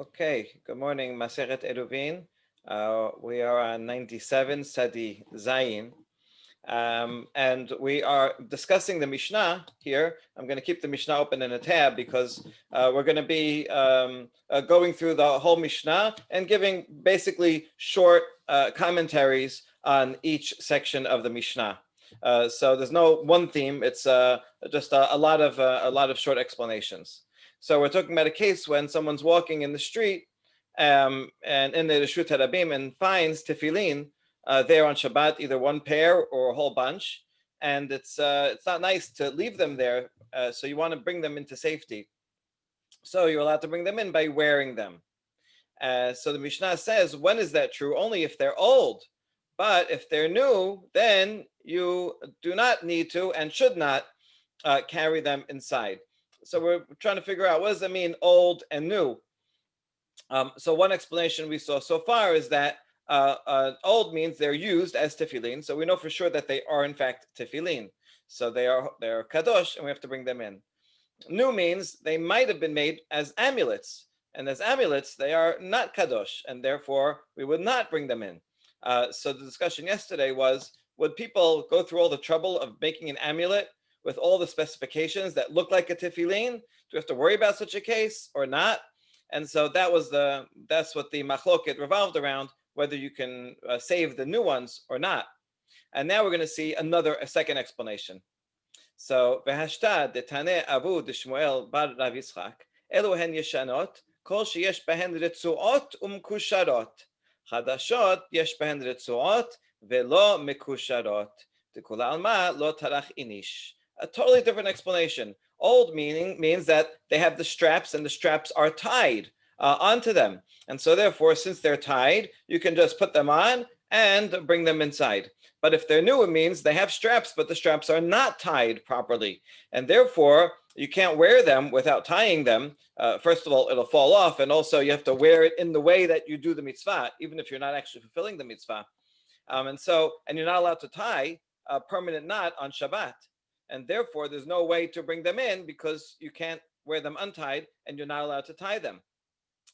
Okay, good morning, Maseret Eruvin. We are on 97 Sadi Zayin, and we are discussing the Mishnah here. I'm going to keep the Mishnah open in a tab because we're going to be going through the whole Mishnah and giving basically short commentaries on each section of the Mishnah. So there's no one theme; it's just a lot of short explanations. So we're talking about a case when someone's walking in the street and in the Reshut Harabim and finds tefillin there on Shabbat, either one pair or a whole bunch, and it's not nice to leave them there. So you want to bring them into safety. So you're allowed to bring them in by wearing them. So the Mishnah says, when is that true? Only if they're old. But if they're new, then you do not need to and should not carry them inside. So we're trying to figure out, what does it mean, old and new? So one explanation we saw so far is that old means they're used as tefillin, so we know for sure that they are in fact tefillin. So they're kadosh, and we have to bring them in. New means they might have been made as amulets, and as amulets they are not kadosh, and therefore we would not bring them in. So the discussion yesterday was, would people go through all the trouble of making an amulet with all the specifications that look like a tefillin? Do we have to worry about such a case or not? And so that's what the machloket revolved around, whether you can save the new ones or not. And now we're going to see a second explanation. So v'hashta detane avu d'Shmuel bar Rav Yitzchak elu hen yeshanot kol sheyesh behen ritzuot umkusharot chadashot yesh behen ritzuot velo mekusharot dekula alma lo tarach inish. A totally different explanation. Old meaning means that they have the straps and the straps are tied onto them. And so therefore, since they're tied, you can just put them on and bring them inside. But if they're new, it means they have straps, but the straps are not tied properly. And therefore, you can't wear them without tying them. First of all, it'll fall off. And also, you have to wear it in the way that you do the mitzvah, even if you're not actually fulfilling the mitzvah. And you're not allowed to tie a permanent knot on Shabbat. And therefore, there's no way to bring them in because you can't wear them untied and you're not allowed to tie them.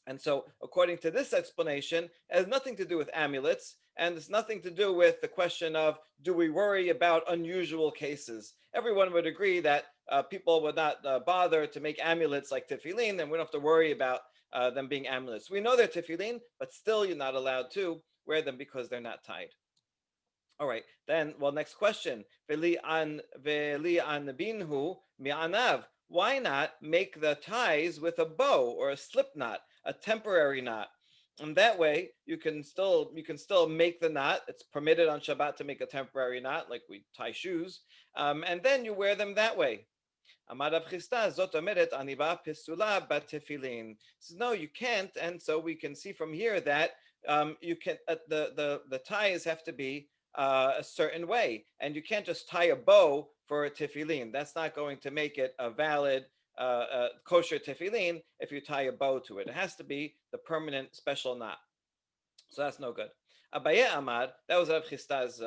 And so, according to this explanation, it has nothing to do with amulets, and it's nothing to do with the question of, do we worry about unusual cases? Everyone would agree that people would not bother to make amulets like tefillin, and we don't have to worry about them being amulets. We know they're tefillin, but still you're not allowed to wear them because they're not tied. All right, then, next question. Veli an binhu mi'anav. Why not make the ties with a bow or a slip knot, a temporary knot? And that way you can still make the knot. It's permitted on Shabbat to make a temporary knot, like we tie shoes, and then you wear them that way. Amar Rav Chisda, zot omeret aniba pisula batefilin. Says no, you can't, and so we can see from here that you can the ties have to be a certain way, and you can't just tie a bow for a tefillin. That's not going to make it a valid kosher tefillin if you tie a bow to it. It has to be the permanent special knot. So that's no good. Abaye Amar, that was Rav Chisda's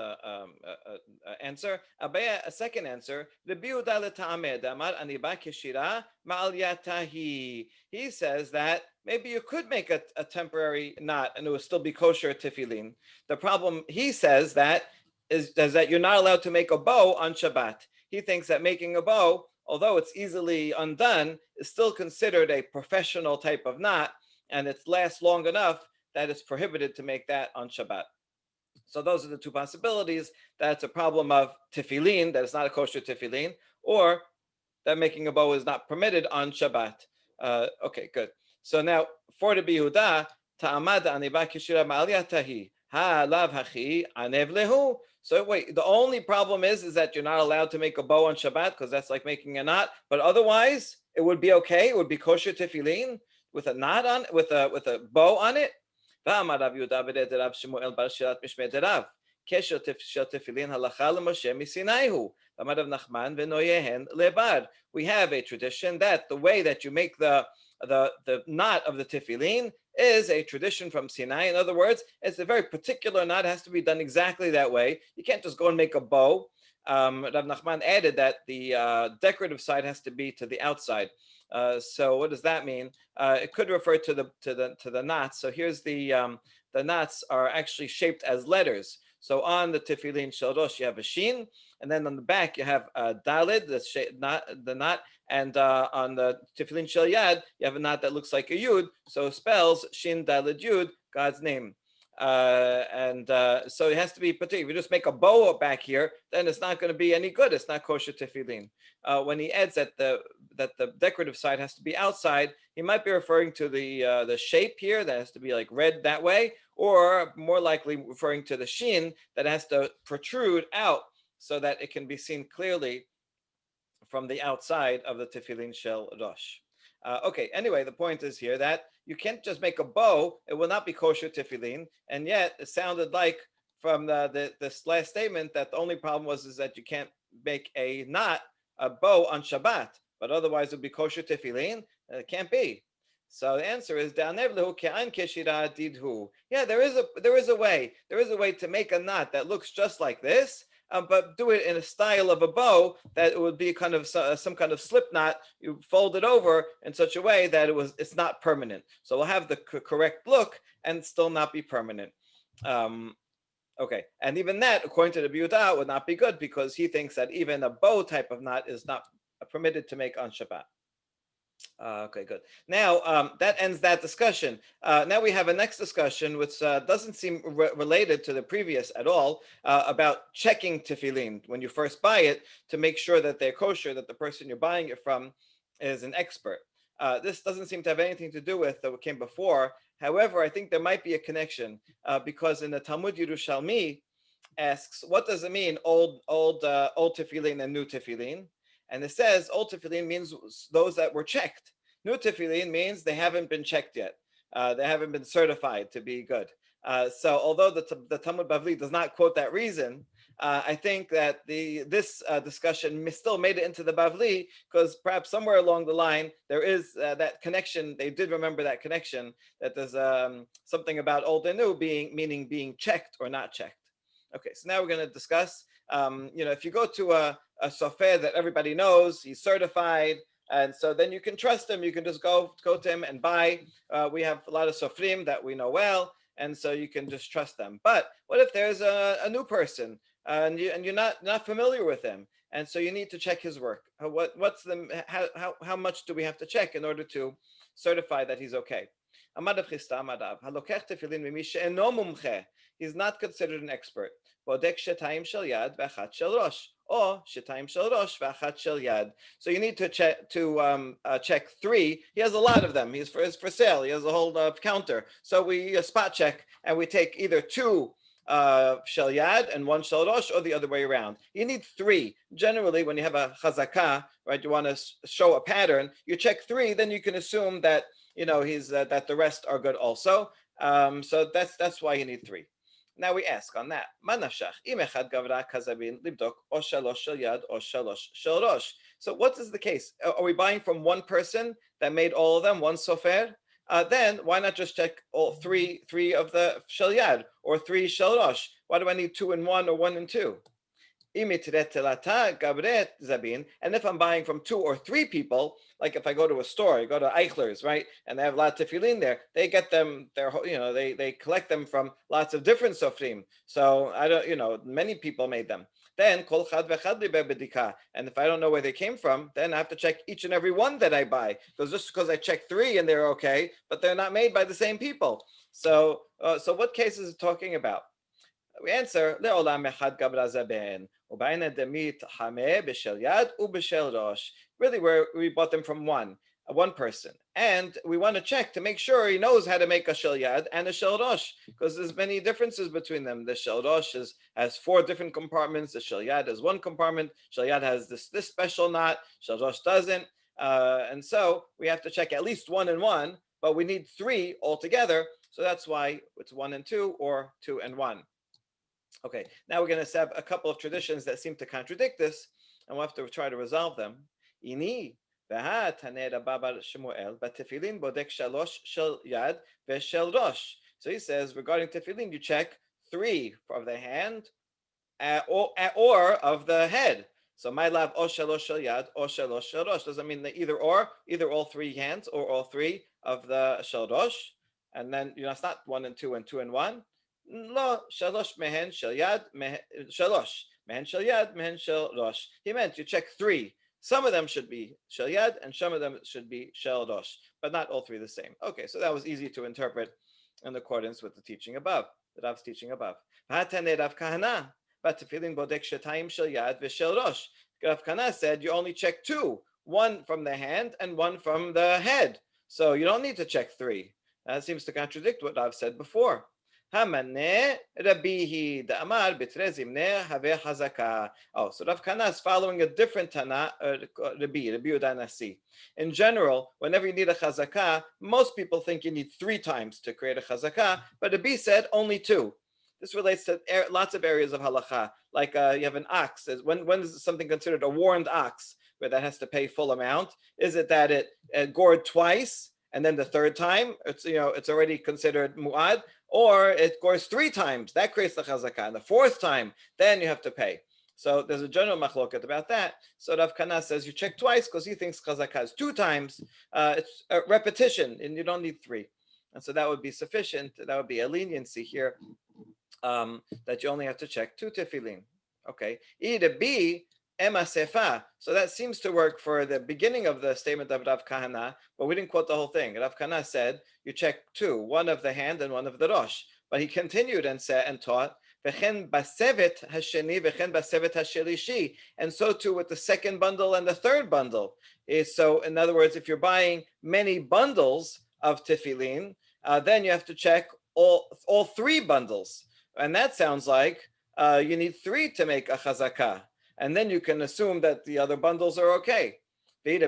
answer. Abaye, a second answer. Rabbi Yehuda l'ta'amed, Amar aniba keshira ma'al yatahi. He says that maybe you could make a temporary knot and it would still be kosher tefillin. The problem, he says, that is that you're not allowed to make a bow on Shabbat. He thinks that making a bow, although it's easily undone, is still considered a professional type of knot, and it lasts long enough that it's prohibited to make that on Shabbat. So those are the two possibilities. That's a problem of tefillin, that it's not a kosher tefillin, or that making a bow is not permitted on Shabbat. Okay, good. So now for the Bihuda, ta'amad aniba kishira ma'aliyatahi ha lav hachi anev lehu. So wait, the only problem is that you're not allowed to make a bow on Shabbat because that's like making a knot. But otherwise, it would be okay. It would be kosher tefillin with a knot on, with a bow on it. ואמר רב יהודה בדעת רב שמואל בר שירת משמי דרב, קשר של תפילין הלכה למשה מסיני הוא, ואמר רב נחמן ונויהן לבר. We have a tradition that the way that you make the knot of the tefillin is a tradition from Sinai. In other words, it's a very particular knot. It has to be done exactly that way. You can't just go and make a bow. Rav Nachman added that the decorative side has to be to the outside. So what does that mean? It could refer to the knots. So here's the knots are actually shaped as letters. So on the tefillin shel rosh you have a shin, and then on the back you have a dalid, the knot, and on the tefillin shel yad you have a knot that looks like a yud, so spells shin dalid yud, God's name. And so it has to be particular. If you just make a bow back here, then it's not going to be any good. It's not kosher tefillin. When he adds that the decorative side has to be outside, he might be referring to the shape here that has to be like red that way, or more likely referring to the shin that has to protrude out so that it can be seen clearly from the outside of the tefillin shel rosh. Okay, anyway, the point is here that you can't just make a bow, it will not be kosher tefillin, and yet it sounded like from this last statement that the only problem was is that you can't make a knot, a bow on Shabbat, but otherwise it would be kosher tefillin. It can't be. So the answer is yeah, there is a way to make a knot that looks just like this, but do it in a style of a bow that it would be kind of some kind of slip knot. You fold it over in such a way that it's not permanent. So we'll have the correct look and still not be permanent. Okay, and even that, according to the Biuda, would not be good because he thinks that even a bow type of knot is not permitted to make on Shabbat. Okay, good. Now that ends that discussion. Now we have a next discussion, which doesn't seem related to the previous at all, about checking tefillin when you first buy it to make sure that they're kosher, that the person you're buying it from is an expert. This doesn't seem to have anything to do with what came before. However, I think there might be a connection because in the Talmud Yerushalmi asks, what does it mean, old tefillin and new tefillin? And it says old tefillin means those that were checked. New tefillin means they haven't been checked yet. They haven't been certified to be good. So although the Talmud Bavli does not quote that reason, I think that this discussion still made it into the Bavli because perhaps somewhere along the line there is that connection. They did remember that connection, that there's something about old and new meaning being checked or not checked. Okay, so now we're going to discuss, if you go to a sofer that everybody knows, he's certified, and so then you can trust him. You can just go to him and buy. We have a lot of sofrim that we know well, and so you can just trust them. But what if there's a new person and you're not familiar with him, and so you need to check his work? How much do we have to check in order to certify that he's okay? He's not considered an expert. בודק שתיים של יד ואחת של ראש, או שתיים של ראש ואחת של yad. So you need to check 3. He has a lot of them. He's for sale. He has a whole counter. So we spot check and we take either 2 shel yad and 1 shel rosh, or the other way around. You need 3. Generally, when you have a chazakah, right, you want to show a pattern. You check 3, then you can assume that he's that the rest are good also. So that's why you need 3. Now we ask on that. So what is the case? Are we buying from one person that made all of them, one sofer? Then why not just check all three of the shel yad or 3 shel rosh? Why do I need 2 and 1 or 1 and 2? And if I'm buying from 2 or 3 people, like if I go to a store, I go to Eichler's, right, and they have a lot of tefillin there, they get them, they collect them from lots of different sofrim. So I don't, many people made them. Then kol chad vechad li bedika, and if I don't know where they came from, then I have to check each and every one that I buy. Because just because I check 3 and they're okay, but they're not made by the same people. So what case is it talking about? We answer le'olam echad gabra zaben u'bayna demit hameh b'shel yad u'b'shel rosh. Really, we bought them from one person, and we want to check to make sure he knows how to make a shel yad and a shel rosh, because there's many differences between them. The shel rosh has 4 different compartments. The shel yad has 1 compartment. Shel yad has this special knot. Shel rosh doesn't, and so we have to check at least 1 and 1, but we need 3 altogether. So that's why it's 1 and 2 or 2 and 1. Okay, now we're going to have a couple of traditions that seem to contradict this, and we'll have to try to resolve them. Ini So he says, regarding tefillin, you check 3 of the hand or of the head. So my love o shalosh shel yad o shalosh shel rosh doesn't mean that either all three hands or all three of the shel rosh, and then it's not one and two and one. Lo shalosh mehen shel yad shalosh mehen shel yad mehen shel rosh. He meant you check three. Some of them should be shel yad and some of them should be shel rosh, but not all three the same. Okay, so that was easy to interpret in accordance with the teaching above, the Rav's teaching above. V'hatane Rav Kahana, but tefillin bodek shetayim shel yad v'shel rosh. Rav Kahana said you only check two, one from the hand and one from the head. So you don't need to check three. That seems to contradict what Rav said before. Hamane Rabihi Damar Bitrezimne Have Hazaka. Oh, so Rav Kahana is following a different Tana, Rabbi Udanasi. In general, whenever you need a chazakah, most people think you need three times to create a chazakah, but Rabbi said only two. This relates to lots of areas of halacha, like you have an ox. When is something considered a warned ox, where that has to pay full amount? Is it that it gored twice, and then the third time it's already considered mu'ad, or it gores three times? That creates the chazakah. And the fourth time, then you have to pay. So there's a general machloket about that. So Rav Kahana says you check twice because he thinks chazakah is two times. It's a repetition, and you don't need three. And so that would be sufficient. That would be a leniency here, that you only have to check two tefillin. Okay. E to B, Ema Sefa. So that seems to work for the beginning of the statement of Rav Kahana, but we didn't quote the whole thing. Rav Kahana said you check two, one of the hand and one of the rosh. But he continued and said and taught, V'chen basevet hasheni, v'chen basevet hashelishi, and so too with the second bundle and the third bundle. So in other words, if you're buying many bundles of tefillin, then you have to check all three bundles. And that sounds like you need three to make a chazakah. And then you can assume that the other bundles are okay. And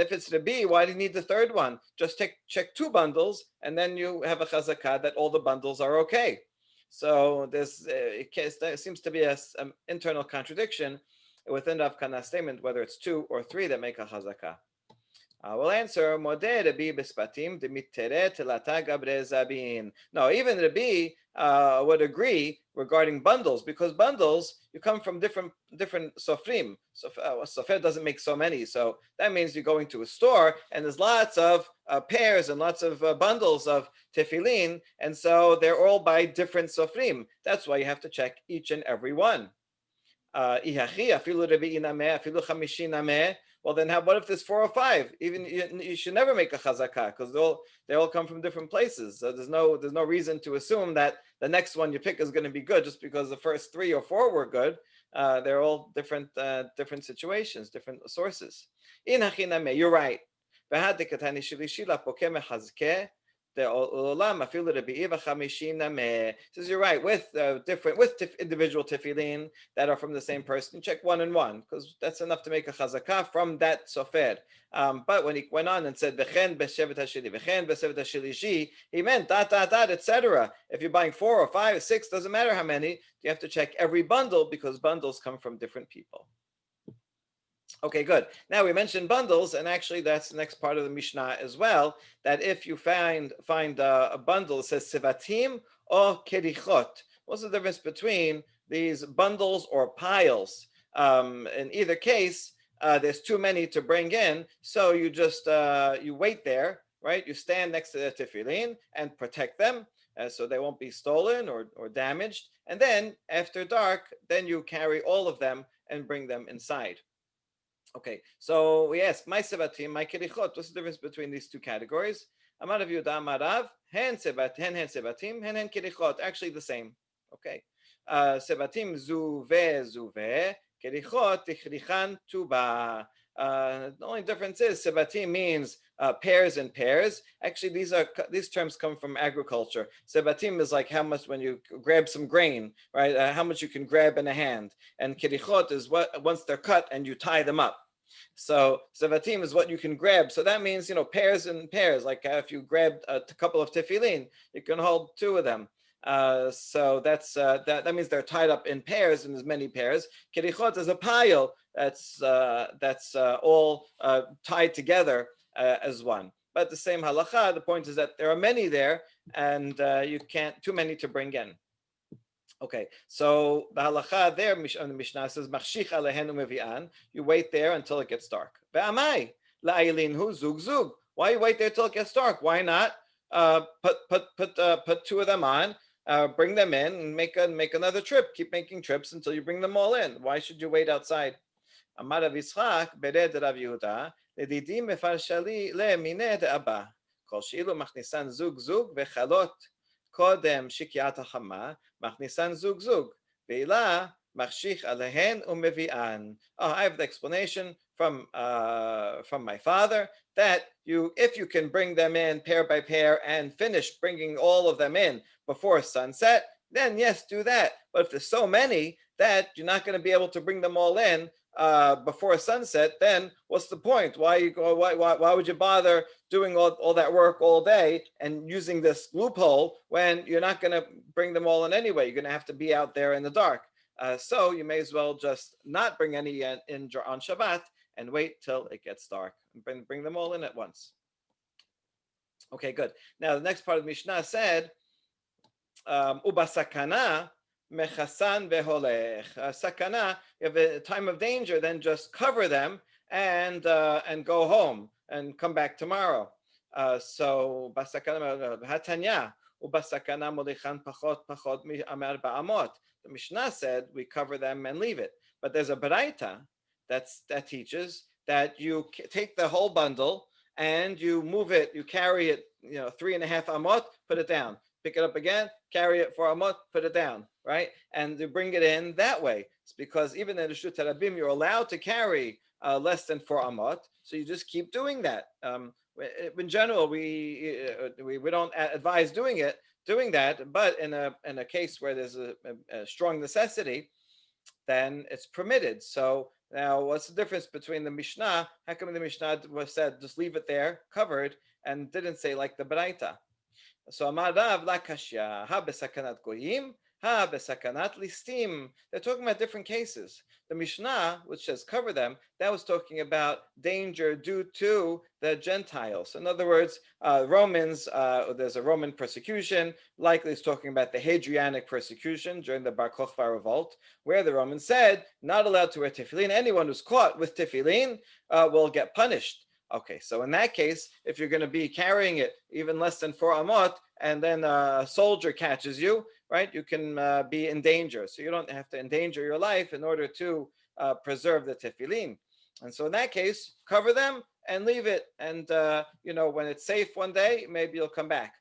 if it's the B, why do you need the third one? Just check two bundles, and then you have a chazakah that all the bundles are okay. So there seems to be an internal contradiction within Rav Kahana's statement, whether it's two or three that make a chazakah. We'll answer, Modeh Rabbi Bespatim Demitere Telata Gabre Zabin. No, even Rabbi would agree regarding bundles, because bundles, you come from different sofrim. Sofer doesn't make so many, so that means you're going to a store and there's lots of pairs and lots of bundles of tefillin, and so they're all by different sofrim. That's why you have to check each and every one. Well, then what if there's 4 or 5? Even you should never make a chazakah, because they all come from different places. So there's no reason to assume that the next one you pick is going to be good just because the first 3 or 4 were good. They're all different situations, different sources. You're right. Says you're right, with individual tefillin that are from the same person, check one and one, because that's enough to make a chazakah from that sofer. But when he went on and said v'chen b'shevet hashili, v'chen b'shevet hashilishi, he meant etc. If you're buying 4 or 5 or 6, doesn't matter how many, you have to check every bundle, because bundles come from different people. Okay, good. Now we mentioned bundles, and actually that's the next part of the Mishnah as well, that if you find a bundle that says sevatim or kerichot, what's the difference between these bundles or piles? In either case, there's too many to bring in, so you just you wait there, right? You stand next to the tefillin and protect them, so they won't be stolen or damaged. And then after dark, then you carry all of them and bring them inside. Okay, so we ask, my sevatim, my kerichot, what's the difference between these two categories? Amar Rav Yehuda Amarav, hen sevatim, hen kerichot, actually the same. Okay, sevatim zuve, kerichot tichrichan tuba. The only difference is sevatim means pairs and pairs. Actually, these terms come from agriculture. Sevatim is like how much when you grab some grain, right? How much you can grab in a hand. And kerichot is what once they're cut and you tie them up. So sevatim is what you can grab. So that means pairs and pairs. Like if you grabbed a couple of tefillin, you can hold 2 of them. So that means they're tied up in pairs, and there's many pairs. Kerichot is a pile that's all tied together as one. But the same halacha. The point is that there are many there, and you can't too many to bring in. Okay, so the halacha there, the Mishnah says, "Machshich alehen umevian." You wait there until it gets dark. Ve'amai la'aylinhu zug zug. Why you wait there till it gets dark? Why not put two of them on, bring them in, and make another trip. Keep making trips until you bring them all in. Why should you wait outside? Amar Rav Yitzchak bered Rav Yehuda ledidim mefarshali le mine de'aba kol sheilu machnisan zug zug vechalot kodem shikiat hachama machnisan zug zug veila machshich alehen umevian. Oh, I have the explanation from my father that if you can bring them in pair by pair and finish bringing all of them in before sunset, then yes, do that. But if there's so many that you're not going to be able to bring them all in before sunset, then what's the point? Why would you bother doing all that work all day and using this loophole when you're not going to bring them all in anyway? You're going to have to be out there in the dark. So you may as well just not bring any in on Shabbat and wait till it gets dark. Bring them all in at once. Okay, good. Now the next part of the Mishnah said, Ubasakana mechasan veholech. Sakana, you have a time of danger, then just cover them and go home and come back tomorrow. So basakana hatanya ubasakana molichan pachot mi amar ba'amot. The Mishnah said we cover them and leave it, but there's a baraita that teaches that you take the whole bundle and you move it, you carry it, 3.5 amot, put it down, pick it up again, carry it for amot, put it down, right? And you bring it in that way. It's because even in the Shut Rabim, you're allowed to carry less than 4 amot, so you just keep doing that. In general, we don't advise doing that, but in a case where there's a strong necessity, then it's permitted. So now, what's the difference between the Mishnah? How come the Mishnah was said just leave it there covered and didn't say like the Baraita? So Amar Rav la kashya ha besakanat goyim ha besakanat listim. They're talking about different cases. The Mishnah, which says cover them, that was talking about danger due to the Gentiles. In other words, Romans. There's a Roman persecution. Likely, it's talking about the Hadrianic persecution during the Bar Kokhba revolt, where the Romans said not allowed to wear tefillin. Anyone who's caught with tefillin will get punished. Okay, so in that case, if you're going to be carrying it even less than 4 amot, and then a soldier catches you, right, you can be in danger. So you don't have to endanger your life in order to preserve the tefillin. And so in that case, cover them and leave it. And, when it's safe one day, maybe you'll come back.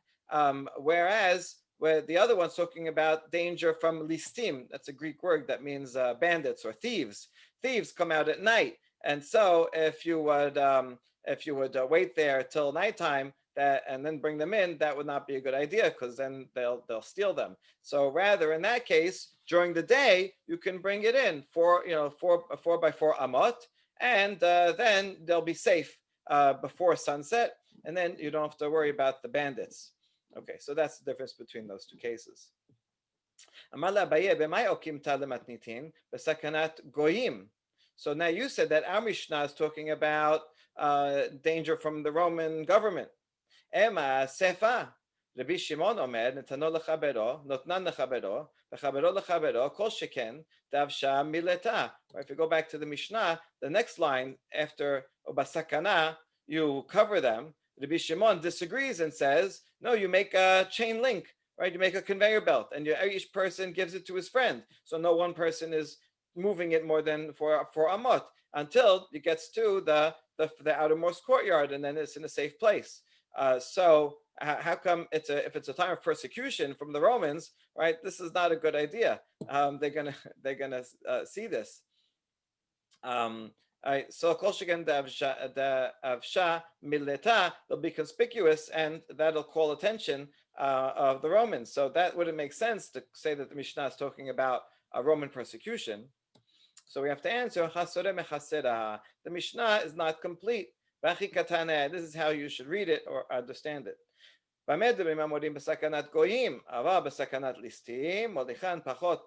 Whereas where the other one's talking about danger from listim, that's a Greek word that means bandits or thieves. Thieves come out at night. And so if you would wait there till nighttime and then bring them in, that would not be a good idea because then they'll steal them. So rather, in that case, during the day you can bring it in for 4 by 4 amot, and then they'll be safe before sunset, and then you don't have to worry about the bandits. Okay, so that's the difference between those two cases. So now you said that our Mishnah is talking about danger from the Roman government. Ema sefa. Rabbi Shimon omer netano lechabero, notnan lechabero, v'chabero lechabero, kol sheken davsha mileta. If you go back to the Mishnah, the next line after obasakana, you cover them. Rabbi Shimon disagrees and says, no, you make a chain link, right? You make a conveyor belt, and each person gives it to his friend. So no one person is moving it more than for amot until it gets to the outermost courtyard, and then it's in a safe place. So how come if it's a time of persecution from the Romans, right? This is not a good idea. They're gonna see this. So kol sheken the avsha mileta, they'll be conspicuous, and that'll call attention of the Romans. So that wouldn't make sense to say that the Mishnah is talking about a Roman persecution. So we have to answer, the Mishnah is not complete. This is how you should read it or understand it. במה דברים המורים בסכנת גויים, אבל בסכנת ליסטים, מוליכן פחות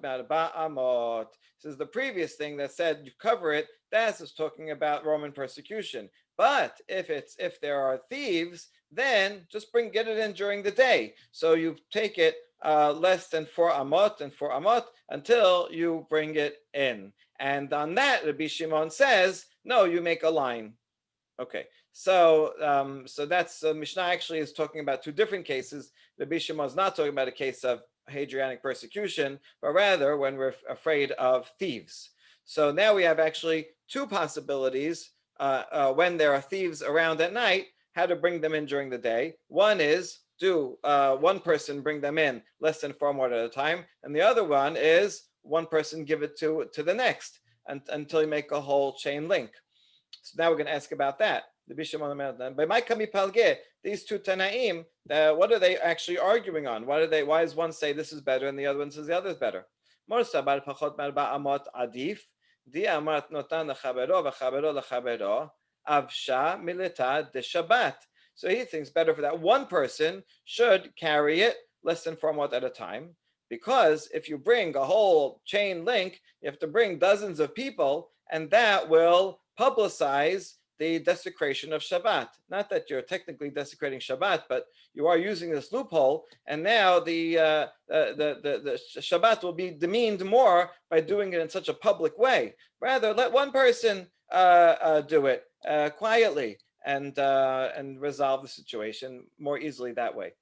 מ400. This is the previous thing that said you cover it. That is talking about Roman persecution. But if there are thieves, then just get it in during the day. So you take it less than 4 amot and 4 amot until you bring it in. And on that, Rabbi Shimon says, no, you make a line. Okay, so that's Mishnah actually is talking about two different cases. Rabbi Shimon is not talking about a case of Hadrianic persecution, but rather when we're afraid of thieves. So now we have actually two possibilities when there are thieves around at night, how to bring them in during the day. One is do one person bring them in less than 4 amot at a time, and the other one is one person give it to the next until you make a whole chain link. So now we're going to ask about that. These two Tanaim, what are they actually arguing on? Why does one say this is better and the other one says the other is better? So he thinks better for that one person should carry it less than 4 amot at a time, because if you bring a whole chain link, you have to bring dozens of people, and that will publicize the desecration of Shabbat. Not that you're technically desecrating Shabbat, but you are using this loophole, and now the Shabbat will be demeaned more by doing it in such a public way. Rather, let one person do it quietly and resolve the situation more easily that way.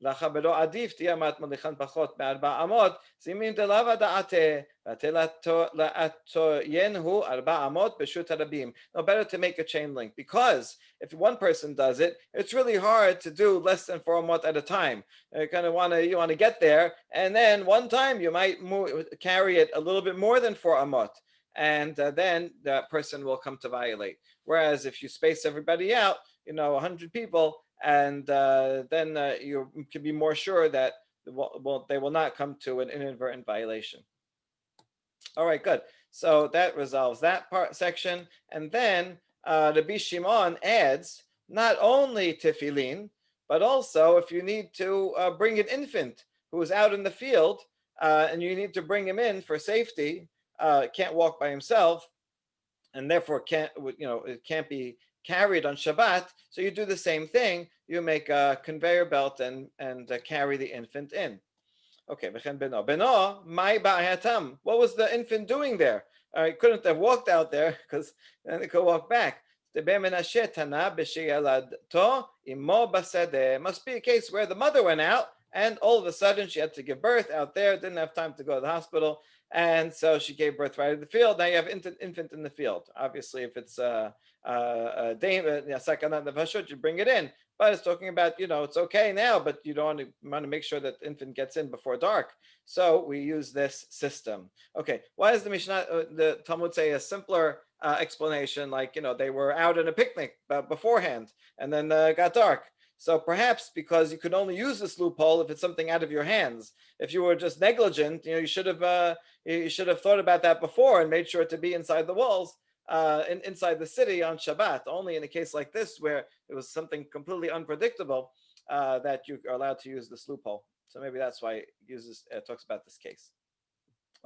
לחברו עדיף תהיה אמת מוליכן פחות מ4 אמות, סימין דלאו דעתה, ולעטוינהו 4 אמות ברשות הרבים. No, better to make a chain link, because if one person does it, it's really hard to do less than 4 amot at a time. You want to get there, and then one time you might carry it a little bit more than 4 amot, and then that person will come to violate. Whereas if you space everybody out, 100 people, and then you can be more sure that they will not come to an inadvertent violation. All right, good. So that resolves that section. And then Rabbi Shimon adds not only tefillin, but also if you need to bring an infant who is out in the field and you need to bring him in for safety, can't walk by himself, and therefore it can't be carried on Shabbat, so you do the same thing. You make a conveyor belt and carry the infant in. Okay, beno, my ba'ayatam. What was the infant doing there? It couldn't have walked out there because then it could walk back. Must be a case where the mother went out and all of a sudden she had to give birth out there, didn't have time to go to the hospital, and so she gave birth right in the field. Now you have infant in the field. Obviously, if it's sakanat nefashot, you bring it in. But it's talking about, it's okay now, but you don't want to make sure that the infant gets in before dark. So we use this system. Okay, why does the Mishnah, the Talmud say a simpler explanation, like, they were out on a picnic beforehand and then got dark. So perhaps because you could only use this loophole if it's something out of your hands. If you were just negligent, you should have thought about that before and made sure to be inside the walls, inside the city on Shabbat. Only in a case like this where it was something completely unpredictable that you are allowed to use this loophole. So maybe that's why it talks about this case.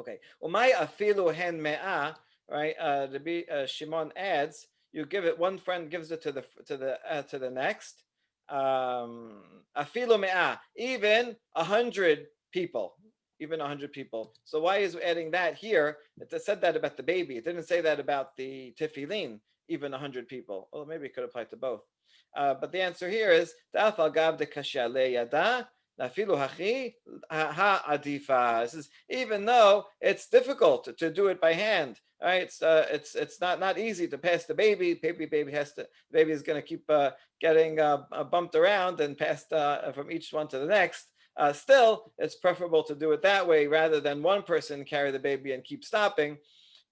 Okay. Umay afilu hen me'ah, right? Shimon adds, you give it, one friend gives it to the next. Afilu me'ah, even 100 people. Even 100 people. So why is adding that here? It said that about the baby. It didn't say that about the tefillin, even 100 people. Well, maybe it could apply to both. But the answer here is, this is even though it's difficult to do it by hand. Right? It's not easy to pass the baby. Baby is going to keep getting bumped around and passed from each one to the next. Still, it's preferable to do it that way rather than one person carry the baby and keep stopping,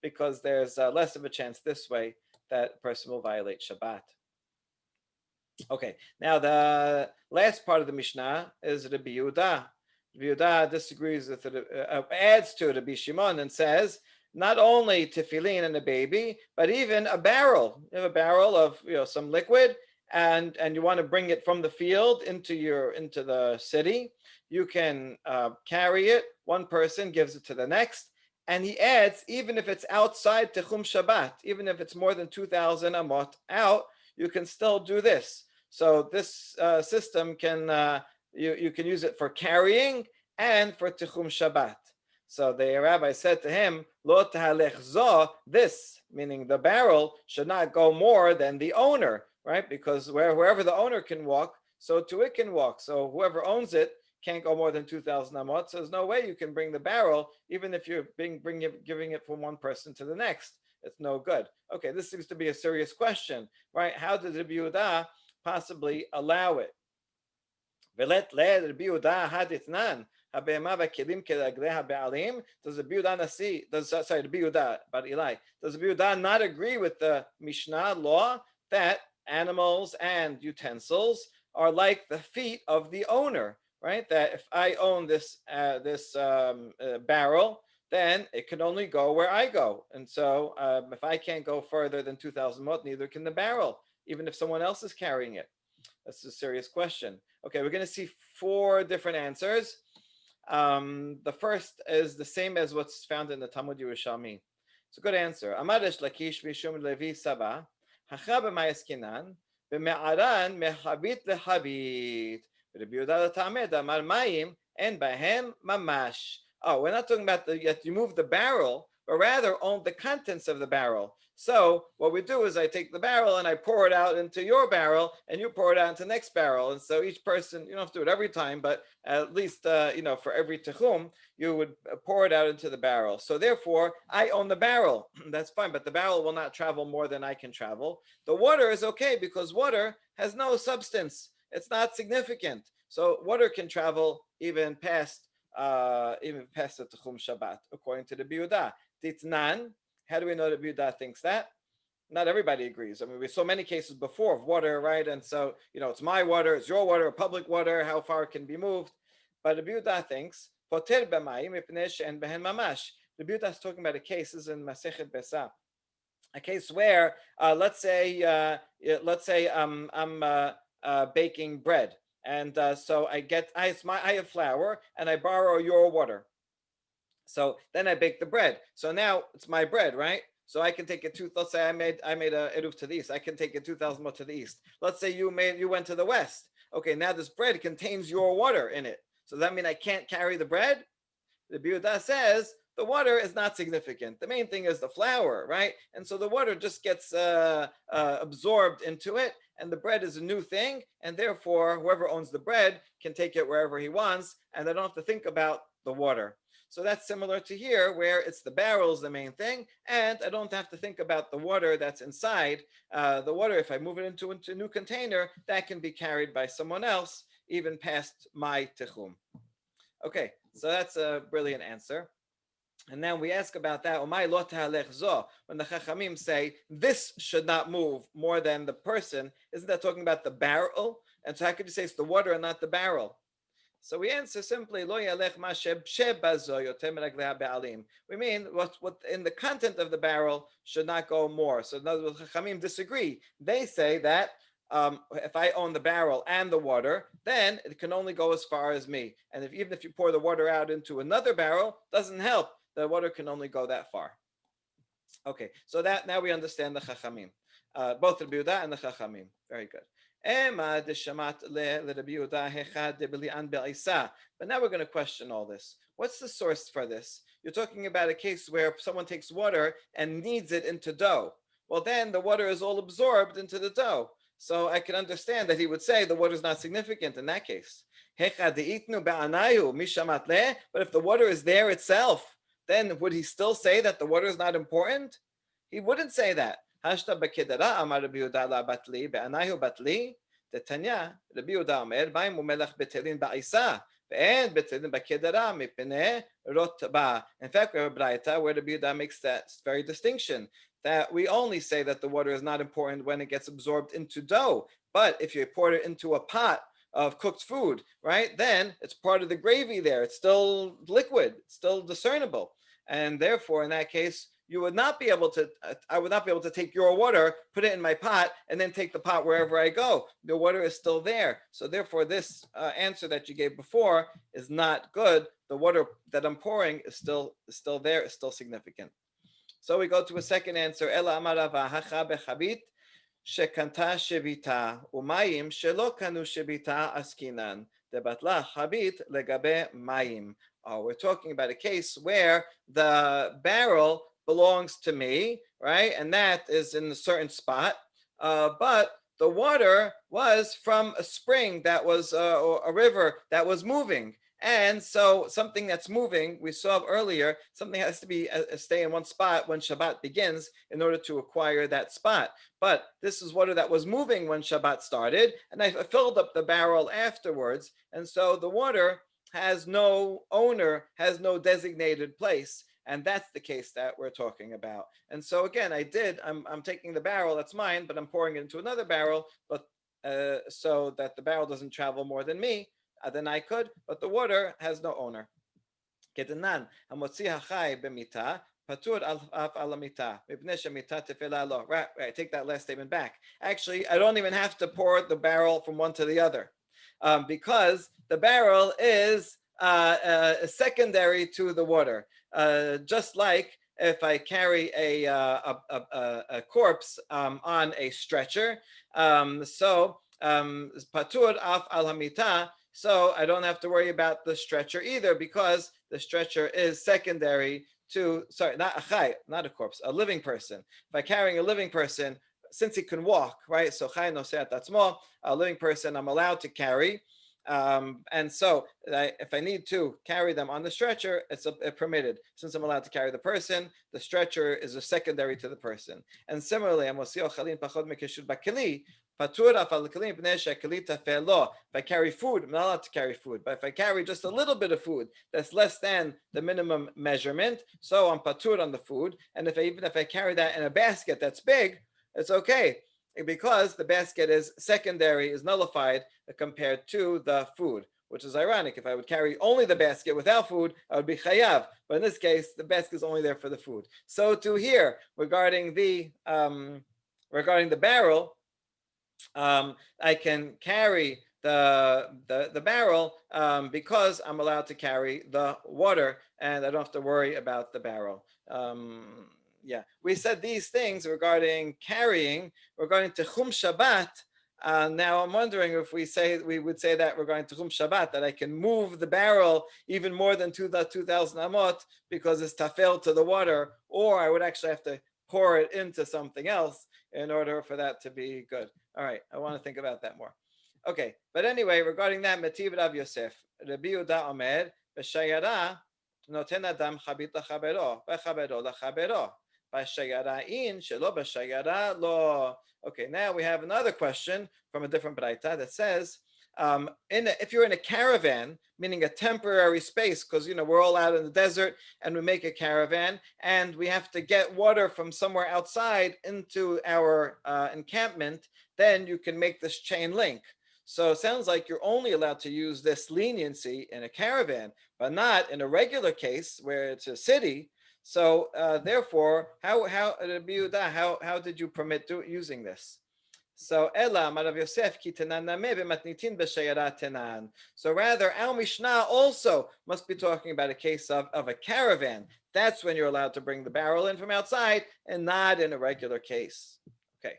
because there's less of a chance this way that person will violate Shabbat. Okay, now the last part of the Mishnah is Rabbi Yehuda. Rabbi Yehuda disagrees with it, adds to Rabbi Shimon and says, not only tefillin and a baby, but even a barrel. You have a barrel of some liquid, and you want to bring it from the field into the city, you can carry it. One person gives it to the next, and he adds, even if it's outside Techum Shabbat, even if it's more than 2,000 amot out, you can still do this. So this system can you can use it for carrying and for Tichum Shabbat. So the rabbi said to him, Lo tahalech zo, this, meaning the barrel, should not go more than the owner, right? Because wherever the owner can walk, so too it can walk. So whoever owns it can't go more than 2,000 amot. So there's no way you can bring the barrel, even if you're giving it from one person to the next. It's no good. Okay, this seems to be a serious question, right? How did Rabbi Yehuda possibly allow it? ולית לרבי יהודה הדתנן, הבהמה והכלים כרגלי הבעלים, does Rabbi Yehuda Nasi, sorry, Rabbi Yehuda Bar Ilai, does Rabbi Yehuda not agree with the Mishnah law that animals and utensils are like the feet of the owner, right? That if I own this barrel, then it can only go where I go. And so if I can't go further than 2,000 mot, neither can the barrel, even if someone else is carrying it. That's a serious question. Okay, we're going to see 4 different answers. The first is the same as what's found in the Talmud Yerushalmi. It's a good answer. Amadesh Lakish Mishum Levi Saba, Hacha b'mayaskinan, b'me'aran mehabit lehabit. Rabbi Yehuda Tamed Amar Mayim and Bahem Mamash. Oh, we're not talking about you have to move the barrel, but rather own the contents of the barrel. So what we do is I take the barrel and I pour it out into your barrel, and you pour it out into the next barrel. And so each person, you don't have to do it every time, but at least for every techum, you would pour it out into the barrel. So therefore, I own the barrel. That's fine, but the barrel will not travel more than I can travel. The water is okay because water has no substance. It's not significant. So water can travel even past the Techum Shabbat, according to the Yehuda. Titnan, how do we know that Yehuda thinks that? Not everybody agrees. I mean, we saw many cases before of water, right? And so, it's my water, it's your water, public water, how far it can be moved. But the Yehuda thinks, Poter b'mayim mipnei and behen mamash. The Yehuda is talking about a case, is in Masechet Besa, a case where, let's say I'm baking bread. And so I have flour and I borrow your water. So then I bake the bread. So now it's my bread, right? So I can take it let's say I made a eruv to the east. I can take it 2,000 mot to the east. Let's say you went to the west. Okay, now this bread contains your water in it. So does that mean I can't carry the bread? The Yehuda says the water is not significant. The main thing is the flour, right? And so the water just gets absorbed into it, and the bread is a new thing, and therefore whoever owns the bread can take it wherever he wants, and they don't have to think about the water. So that's similar to here, where it's the barrel's the main thing, and I don't have to think about the water that's inside. The water, if I move it into a new container, that can be carried by someone else, even past my techum. Okay, so that's a brilliant answer. And now we ask about that. When the Chachamim say this should not move more than the person, isn't that talking about the barrel? And so how could you say it's the water and not the barrel? So we answer simply, Lo yalech ma shebazo yotem raglei ha'be'alim. We mean what in the content of the barrel should not go more. So in other words, Chachamim disagree. They say that if I own the barrel and the water, then it can only go as far as me. And even if you pour the water out into another barrel, doesn't help. The water can only go that far. Okay, so that now we understand the Chachamim, both the Yehuda and the Chachamim. Very good. But now we're going to question all this. What's the source for this? You're talking about a case where someone takes water and kneads it into dough. Well, then the water is all absorbed into the dough. So I can understand that he would say the water is not significant in that case. But if the water is there itself, then would he still say that the water is not important? He wouldn't say that. Hashta b'kedara amar Rabbi Yehuda la batli be'anayu batli tetanya Rabbi Yehuda omer b'ayim umelach betelin ba'isa ve'en betelin b'kedara mipnei rotba. In fact, we have a braita where Rabbi Yehuda makes that very distinction, that we only say that the water is not important when it gets absorbed into dough. But if you pour it into a pot of cooked food, right, then it's part of the gravy there. It's still liquid. It's still discernible. And therefore, in that case, you would not be able to, I would not be able to take your water, put it in my pot, and then take the pot wherever I go. The water is still there. So therefore, this answer that you gave before is not good. The water that I'm pouring is still there, is still significant. So we go to a second answer. Ela amarava hacha bechabit shekanta shevita umayim shelo kanu shevita askinan debatla habit legabe mayim. We're talking about a case where the barrel belongs to me, right? And that is in a certain spot. But the water was from a spring that was or a river that was moving. And so something that's moving, we saw earlier, something has to be stay in one spot when Shabbat begins in order to acquire that spot. But this is water that was moving when Shabbat started, and I filled up the barrel afterwards. And so the water has no owner, has no designated place. And that's the case that we're talking about. And so again, I'm taking the barrel that's mine, but I'm pouring it into another barrel, but so that the barrel doesn't travel more than me, than I could, but the water has no owner. כדנן, המוציא החי במיתה, פטור אף על המיתה, מפני שמיתה תפלה לו. Right, take that last statement back. Actually, I don't even have to pour the barrel from one to the other, because the barrel is secondary to the water. Just like if I carry a corpse on a stretcher, so patur af al hamita, so I don't have to worry about the stretcher either, because the stretcher is secondary to, sorry, not a chai, not a corpse, a living person. If I'm carrying a living person, since he can walk, right? So chai noseat atzmo, a living person I'm allowed to carry. And so if I need to carry them on the stretcher, it's permitted. Since I'm allowed to carry the person, the stretcher is a secondary to the person. And similarly, if I carry food, I'm not allowed to carry food. But if I carry just a little bit of food that's less than the minimum measurement, so I'm patur on the food. And even if I carry that in a basket that's big, it's okay, because the basket is secondary, is nullified compared to the food, which is ironic. If I would carry only the basket without food, I would be chayav. But in this case, the basket is only there for the food. So to here, regarding the barrel, I can carry the barrel because I'm allowed to carry the water, and I don't have to worry about the barrel. Yeah, we said these things regarding carrying, regarding Techum Shabbat. Now I'm wondering if we would say that regarding Techum Shabbat, that I can move the barrel even more than 2,000 amot because it's tafel to the water, or I would actually have to pour it into something else in order for that to be good. All right, I want to think about that more. Okay, but anyway, regarding that, Metiv Rav Yosef, Rabbi Yehuda Omer, b'shayara noten adam chabit lachabero, v'chabero lachabero. Shelo lo. Okay, now we have another question from a different braita that says, if you're in a caravan, meaning a temporary space, because we're all out in the desert and we make a caravan and we have to get water from somewhere outside into our encampment, then you can make this chain link. So it sounds like you're only allowed to use this leniency in a caravan, but not in a regular case where it's a city. So therefore, how did you permit using this? So Ela Marav Yosef ki tenaname v'matnitin b'shayara tenan. So rather, our Mishnah also must be talking about a case of a caravan. That's when you're allowed to bring the barrel in from outside, and not in a regular case. Okay.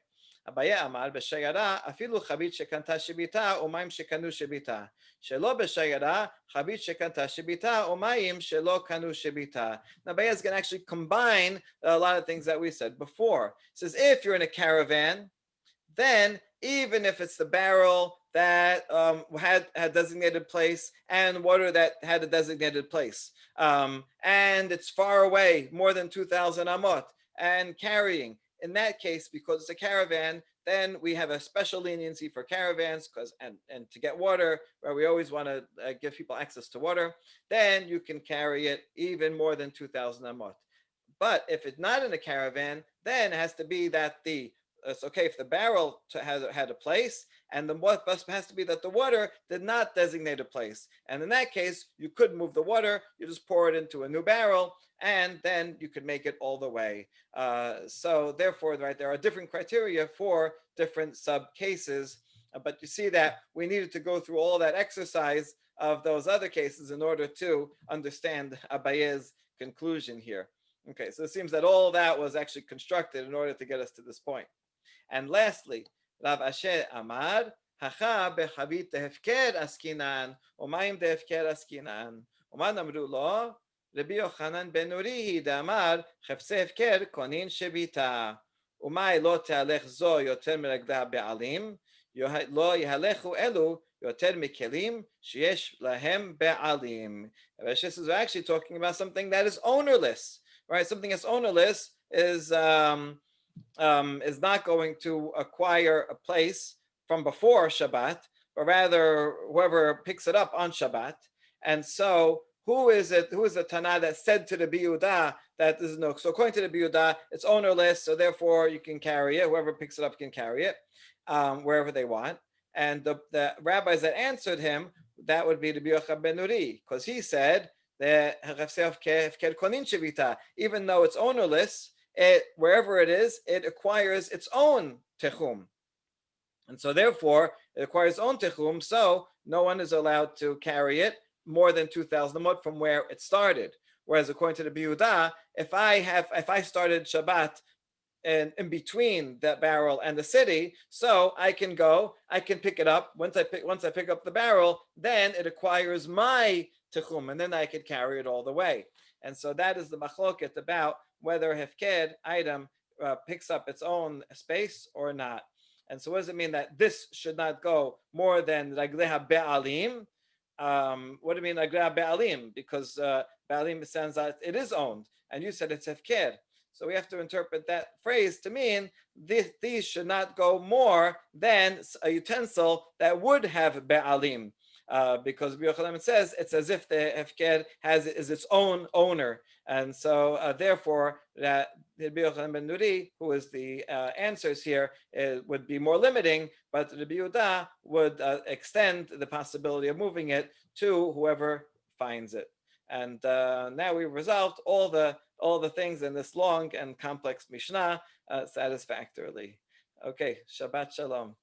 Abaya Amar b'shayara afilu chabit shekanta shibita umayim shekanu shibita. Shelo b'shayara chabit shekanta shibita umayim shelo kanu shibita. Now Abaya is going to actually combine a lot of things that we said before. It says if you're in a caravan, then even if it's the barrel that had a designated place and water that had a designated place, and it's far away, more than 2,000 amot, and carrying, in that case, because it's a caravan, then we have a special leniency for caravans, and to get water, where we always want to give people access to water, then you can carry it even more than 2,000 amot. But if it's not in a caravan, then it has to be that the it's okay if the barrel had a place, and the what has to be that the water did not designate a place. And in that case, you could move the water. You just pour it into a new barrel, and then you could make it all the way. So therefore, right, there are different criteria for different sub cases. But you see that we needed to go through all that exercise of those other cases in order to understand Abaye's conclusion here. Okay, so it seems that all that was actually constructed in order to get us to this point. And lastly, Rav Asher Amar, Hacha bechavit tehefker askinan, umayim tehefker askinan. Uman amru lo, Rabbi Yochanan ben Nuri damar, chefse hefker konin shebita. Umay lo tehalech zo yoter meragda be'alim, lo yehalechu elu yoter mikelim sheyesh lahem be'alim. This is actually talking about something that is ownerless, right? Something that's ownerless is not going to acquire a place from before Shabbat, but rather whoever picks it up on Shabbat. And so, who is it? Who is the Tana that said to the Biyudah that this is no? So according to the Biyudah, it's ownerless, so therefore you can carry it. Whoever picks it up can carry it wherever they want. And the rabbis that answered him, that would be the Yochanan ben Nuri, because he said that even though it's ownerless, wherever it is, it acquires its own techum. And so therefore, it acquires its own techum, so no one is allowed to carry it more than 2,000 amot from where it started. Whereas according to the Biyudah, if I started Shabbat in between that barrel and the city, so I can pick it up. Once I pick up the barrel, then it acquires my techum, and then I can carry it all the way. And so that is the machloket about whether hefked item picks up its own space or not. And so what does it mean that this should not go more than ragleha be'alim? What do you mean ragleha be'alim? Because be'alim sounds that it is owned, and you said it's hefked. So we have to interpret that phrase to mean these should not go more than a utensil that would have be'alim. Because Yochanan says it's as if the hefker is its own owner, and so therefore that Rabbi Yochanan ben Nuri, who is the answers here, would be more limiting, but Rabbi Yehuda would extend the possibility of moving it to whoever finds it. And now we've resolved all the things in this long and complex Mishnah satisfactorily. Okay, Shabbat Shalom.